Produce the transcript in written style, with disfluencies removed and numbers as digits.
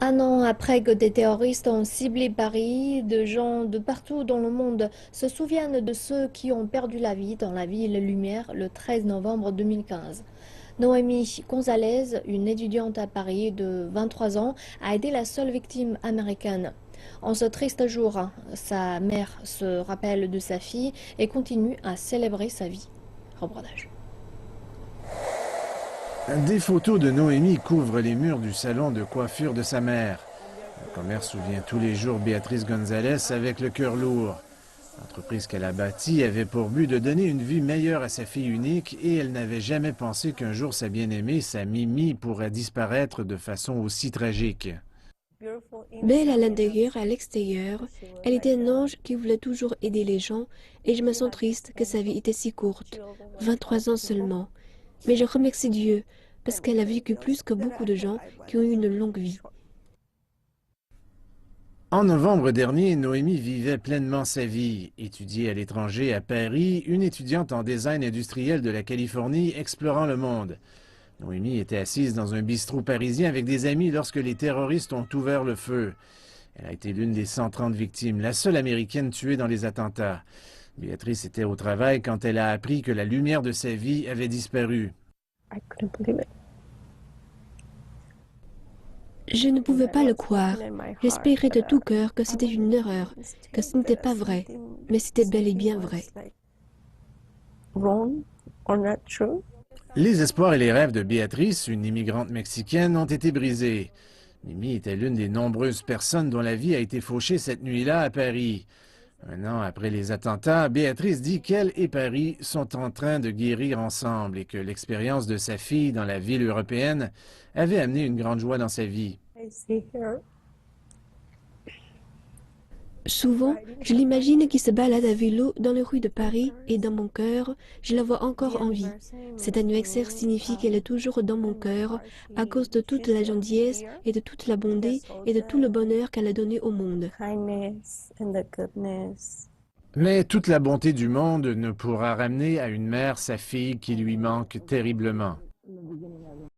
Un an après que des terroristes ont ciblé Paris, des gens de partout dans le monde se souviennent de ceux qui ont perdu la vie dans la ville Lumière le 13 novembre 2015. Noémie Gonzalez, une étudiante à Paris de 23 ans, a été la seule victime américaine. En ce triste jour, sa mère se rappelle de sa fille et continue à célébrer sa vie. Reportage. Des photos de Noémie couvrent les murs du salon de coiffure de sa mère. Le commerce souvient tous les jours Béatrice Gonzalez avec le cœur lourd. L'entreprise qu'elle a bâtie avait pour but de donner une vie meilleure à sa fille unique et elle n'avait jamais pensé qu'un jour sa bien-aimée, sa Mimi, pourrait disparaître de façon aussi tragique. Belle à l'intérieur et à l'extérieur, elle était un ange qui voulait toujours aider les gens et je me sens triste que sa vie était si courte, 23 ans seulement. Mais je remercie Dieu parce qu'elle a vécu plus que beaucoup de gens qui ont eu une longue vie. En novembre dernier, Noémie vivait pleinement sa vie. Étudiée à l'étranger à Paris, une étudiante en design industriel de la Californie explorant le monde. Noémie était assise dans un bistrot parisien avec des amis lorsque les terroristes ont ouvert le feu. Elle a été l'une des 130 victimes, la seule américaine tuée dans les attentats. Béatrice était au travail quand elle a appris que la lumière de sa vie avait disparu. Je ne pouvais pas le croire. J'espérais de tout cœur que c'était une erreur, que ce n'était pas vrai, mais c'était bel et bien vrai. Les espoirs et les rêves de Béatrice, une immigrante mexicaine, ont été brisés. Mimi était l'une des nombreuses personnes dont la vie a été fauchée cette nuit-là à Paris. Un an après les attentats, Béatrice dit qu'elle et Paris sont en train de guérir ensemble et que l'expérience de sa fille dans la ville européenne avait amené une grande joie dans sa vie. Souvent, je l'imagine qui se balade à vélo dans les rues de Paris et dans mon cœur, je la vois encore en vie. Cet anniversaire signifie qu'elle est toujours dans mon cœur à cause de toute la gentillesse et de toute la bonté et de tout le bonheur qu'elle a donné au monde. Mais toute la bonté du monde ne pourra ramener à une mère sa fille qui lui manque terriblement.